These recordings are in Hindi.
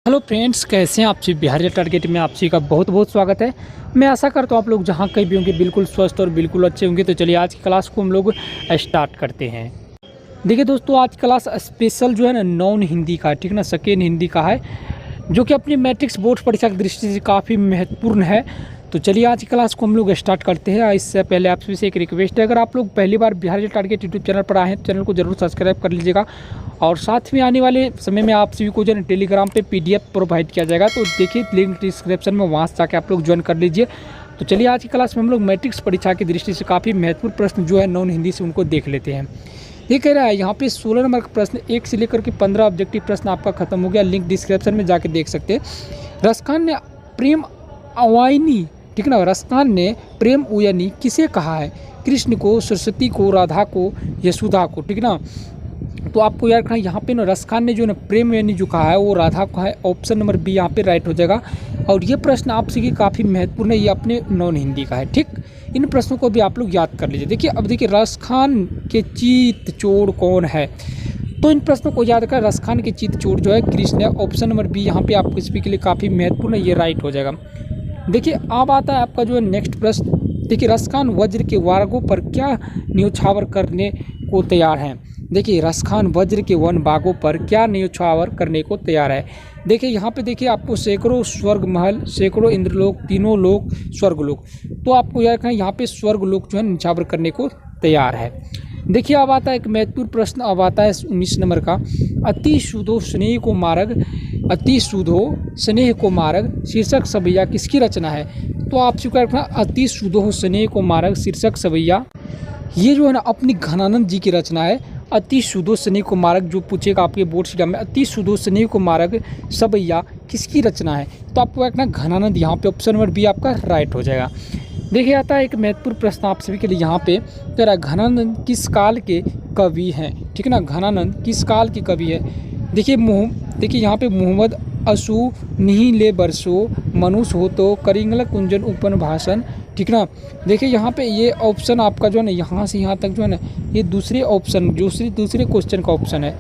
हेलो फ्रेंड्स, कैसे हैं आप सभी। बिहार टारगेट में आप सभी का बहुत बहुत स्वागत है। मैं आशा करता हूँ आप लोग जहाँ कहीं भी होंगे बिल्कुल स्वस्थ और बिल्कुल अच्छे होंगे। तो चलिए आज की क्लास को हम लोग स्टार्ट करते हैं। देखिए दोस्तों, आज क्लास स्पेशल जो है ना नॉन हिंदी का है, ठीक ना, सेकेंड हिंदी का है, जो कि अपनी मैट्रिक्स बोर्ड परीक्षा की दृष्टि से काफ़ी महत्वपूर्ण है। तो चलिए आज की क्लास को हम लोग स्टार्ट करते हैं। इससे पहले आप सभी से एक रिक्वेस्ट है, अगर आप लोग पहली बार बिहार टारगेट यूट्यूब चैनल पर आए हैं तो चैनल को जरूर सब्सक्राइब कर लीजिएगा। और साथ में आने वाले समय में आप सभी को जो है टेलीग्राम पे पीडीएफ प्रोवाइड किया जाएगा, तो देखिए लिंक डिस्क्रिप्शन में, वहाँ से जाकर आप लोग ज्वाइन कर लीजिए। तो चलिए आज की क्लास में हम लोग मैट्रिक्स परीक्षा की दृष्टि से काफ़ी महत्वपूर्ण प्रश्न जो है नॉन हिंदी से उनको देख लेते हैं। ये कह रहा है यहाँ पे 16 नंबर का प्रश्न 1 से लेकर के 15 ऑब्जेक्टिव प्रश्न आपका खत्म हो गया। लिंक डिस्क्रिप्शन में जाके देख सकते हैं। रसखान ने प्रेम अवाइनी, ठीक ना, रसखान ने प्रेम उयनी किसे कहा है? कृष्ण को, सरस्वती को, राधा को, यशोदा को, ठीक ना। तो आपको याद रखना यहाँ पे ना रसखान ने जो ना प्रेम यानी जो कहा है वो राधा को है। ऑप्शन नंबर बी यहाँ पे राइट हो जाएगा। और ये प्रश्न आपसे की काफ़ी महत्वपूर्ण है, ये अपने नॉन हिंदी का है, ठीक। इन प्रश्नों को भी आप लोग याद कर लीजिए। देखिए अब देखिए रसखान के चित चोर कौन है, तो इन प्रश्नों को याद कर। रसखान के चित चोर जो है कृष्ण है। ऑप्शन नंबर बी यहाँ पे आपको इसके लिए काफ़ी महत्वपूर्ण है, ये राइट हो जाएगा। देखिए अब आता है आपका जो है नेक्स्ट प्रश्न। देखिए रसखान वज्र के वारगों पर क्या न्यौछावर करने को तैयार हैं? देखिए रसखान वज्र के वन बागों पर क्या न्यौछावर करने को तैयार है? देखिए यहाँ पे देखिए आपको सैकड़ों स्वर्ग महल, सैकड़ों इंद्रलोक, तीनों लोक, स्वर्गलोक। तो आपको याद रखना यहाँ पे स्वर्गलोक जो है न्यौछावर करने को तैयार है। देखिए अब आता है एक महत्वपूर्ण प्रश्न, अब आता है 19 नंबर का। अति सुधो स्नेह को मार्ग, अति सुधो स्नेह को मार्ग शीर्षक सवैया किसकी रचना है? तो आप स्वीकार रखना अति सुधो स्नेह को मार्ग शीर्षक सवैया, ये जो है ना अपनी घनानंद जी की रचना है। अति सुधो स्नेह को मार्ग जो पूछेगा आपके बोर्ड एग्जाम में, अति सुधो स्नेह को मार्ग सवैया किसकी रचना है? तो आपको रखना घनानंद, यहाँ पे ऑप्शन नंबर बी आपका राइट हो जाएगा। देखिए आता है एक महत्वपूर्ण प्रश्न आप सभी के लिए यहाँ पे, तेरा घनानंद किस काल के कवि हैं? ठीक है ना, घनानंद किस काल के कवि है? देखिए यहाँ पे मोहम्मद असू नहीं ले बरसो मनुष्य हो तो करिंगल कुंजन उपन भाषण, ठीक ना। देखिए यहाँ पे ये ऑप्शन आपका जो है ना यहाँ से यहाँ तक जो है ना ये दूसरे ऑप्शन दूसरे क्वेश्चन का ऑप्शन है।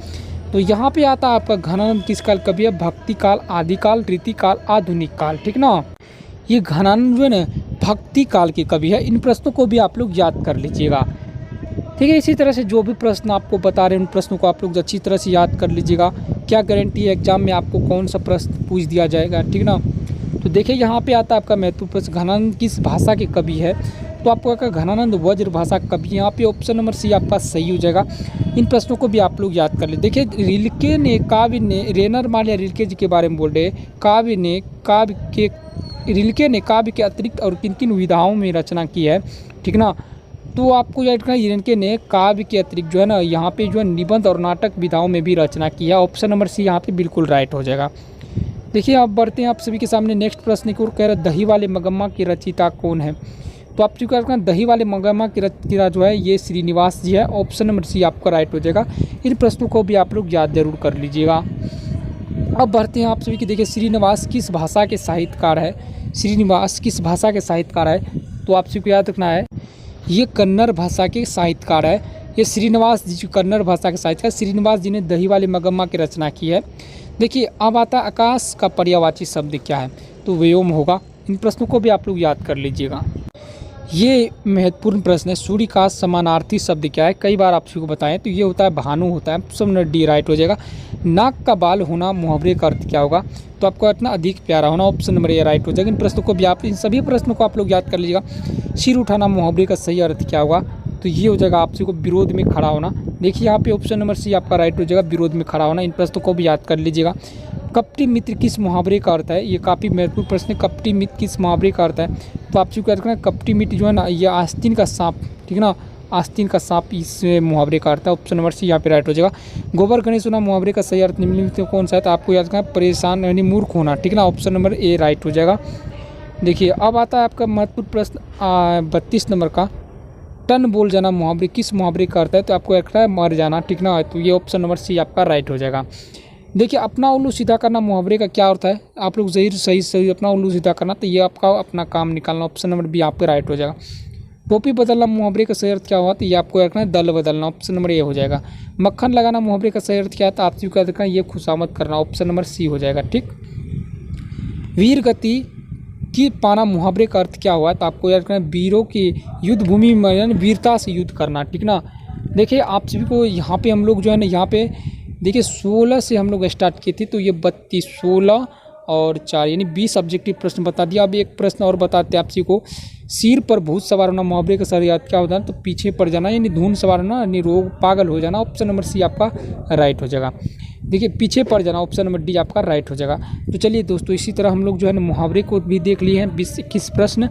तो यहाँ पे आता है आपका घनानंद किस काल कवि है? भक्ति काल, आदिकाल, रीतिकाल, आधुनिक काल, ठीक ना। ये घनानंद जो है ना भक्ति काल के कवि है। इन प्रश्नों को भी आप लोग याद कर लीजिएगा, ठीक है। इसी तरह से जो भी प्रश्न आपको बता रहे हैं उन प्रश्नों को आप लोग अच्छी तरह से याद कर लीजिएगा। क्या गारंटी है एग्जाम में आपको कौन सा प्रश्न पूछ दिया जाएगा, ठीक ना। तो देखिए यहाँ पे आता है आपका महत्वपूर्ण प्रश्न, घनानंद किस भाषा के कवि है? तो आपको क्या घनानंद वज्र भाषा कवि, यहाँ पे ऑप्शन नंबर सी आपका सही हो जाएगा। इन प्रश्नों को भी आप लोग याद कर ले। देखिए रिल्के ने काव्य ने, रेनर मालिया रिल्के जी के बारे में बोल रहे, रिल्के ने काव्य के अतिरिक्त और किन किन विधाओं में रचना की है, ठीक ना। तो आपको याद रखना रिल्के ने काव्य के अतिरिक्त जो है ना यहाँ पे जो है निबंध और नाटक विधाओं में भी रचना किया। ऑप्शन नंबर सी यहाँ पे बिल्कुल राइट हो जाएगा। देखिए आप बढ़ते हैं आप सभी के सामने नेक्स्ट प्रश्न की ओर। कह रहे दही वाले मगम्मा की रचयिता कौन है? तो आप स्वीकार करना दही वाले मगम्मा की रचयिता जो है ये श्रीनिवास जी है। ऑप्शन नंबर सी आपका राइट हो जाएगा। इन प्रश्नों को भी आप लोग याद जरूर कर लीजिएगा। अब बढ़ते हैं आप सभी की। देखिए श्रीनिवास किस भाषा के साहित्यकार है? श्रीनिवास किस भाषा के साहित्यकार है? तो आप सभी को याद रखना है ये कन्नड़ भाषा के साहित्यकार है। ये श्रीनिवास जी कन्नड़ भाषा के साहित्यकार, श्रीनिवास जी ने दही वाले मगम्मा की रचना की है। देखिए अब आता है आकाश का पर्यायवाची शब्द क्या है? तो व्योम होगा। इन प्रश्नों को भी आप लोग याद कर लीजिएगा। ये महत्वपूर्ण प्रश्न है। सूर्य का समानार्थी शब्द क्या है? कई बार आप सभी को बताएं तो ये होता है भानु होता है। ऑप्शन नंबर डी राइट हो जाएगा। नाक का बाल होना मुहावरे का अर्थ क्या होगा? तो आपको इतना अधिक प्यारा होना। ऑप्शन नंबर ए राइट हो जाएगा। इन प्रश्नों को भी आप, इन सभी प्रश्नों को आप लोग याद कर लीजिएगा। सिर उठाना मुहावरे का सही अर्थ क्या होगा? तो ये हो जाएगा आप सभी को विरोध में खड़ा होना। देखिए यहाँ पे ऑप्शन नंबर सी आपका राइट हो जाएगा, विरोध में खड़ा होना। इन प्रश्नों को भी याद कर लीजिएगा। कपटी मित्र किस मुहावरे का अर्थ है? ये काफ़ी महत्वपूर्ण प्रश्न है। कपटी मित्र किस मुहावरे का अर्थ है? तो आप चूँकि याद रखना कपटी मित्र जो है ना ये आस्तीन का सांप, ठीक है ना, आस्तीन का सांप इस मुहावरे का अर्थ है। ऑप्शन नंबर सी यहाँ पे राइट हो जाएगा। गोबर गणेश होना मुहावरे का सही अर्थ निम्नलिखित में कौन सा है? तो आपको याद रखना परेशान यानी मूर्ख होना, ठीक ना। ऑप्शन नंबर ए राइट हो जाएगा। देखिए अब आता है आपका महत्वपूर्ण प्रश्न 32 नंबर का। टन बोल जाना मुहावरे किस मुहावरे का अर्थ है? तो आपको रखना है मर जाना, ठीक ना। तो ये ऑप्शन नंबर सी आपका राइट हो जाएगा। देखिए अपना उल्लू सीधा करना मुहावरे का क्या अर्थ है? आप लोग सही अपना उल्लू सीधा करना, तो ये आपका अपना काम निकालना। ऑप्शन नंबर बी आप पे राइट हो जाएगा। टोपी बदलना मुहावरे का सही अर्थ क्या हुआ? तो ये आपको रखना है दल बदलना। ऑप्शन नंबर ए हो जाएगा। मक्खन लगाना मुहावरे का सही अर्थ क्या है? तो आप स्वीकार रखना ये खुशामद करना। ऑप्शन नंबर सी हो जाएगा, ठीक। वीर गति की पाना मुहावरे का अर्थ क्या हुआ है? तो आपको याद करना वीरों की युद्ध भूमि में यानी वीरता से युद्ध करना, ठीक ना। देखिए आप सभी को यहाँ पे हम लोग जो है ना यहाँ पे देखिए 16 से हम लोग स्टार्ट किए थे, तो ये 32, 16 और 4 यानी 20 ऑब्जेक्टिव प्रश्न बता दिया। अब एक प्रश्न और बताते हैं आप सभी को, सिर पर भूत सवार होना मुहावरे का सर याद क्या होता है? तो पीछे पड़ जाना यानी धुन सवार होना यानी रोग पागल हो जाना। ऑप्शन नंबर सी आपका राइट हो जाएगा। देखिए पीछे पड़ जाना, ऑप्शन नंबर डी आपका राइट हो जाएगा। तो चलिए दोस्तों इसी तरह हम लोग जो है ना मुहावरे को भी देख लिए हैं 20-21 प्रश्न।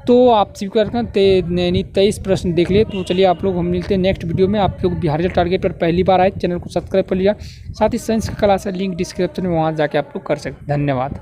तो आप स्वीकार करें यानी 23 प्रश्न देख लिए। तो चलिए आप लोग हम मिलते हैं नेक्स्ट वीडियो में। आप लोग बिहार टारगेट पर पहली बार आए चैनल को सब्सक्राइब कर लिया, साथ ही साइंस की क्लास है लिंक डिस्क्रिप्शन में, वहाँ जाके आप लोग कर सकते। धन्यवाद।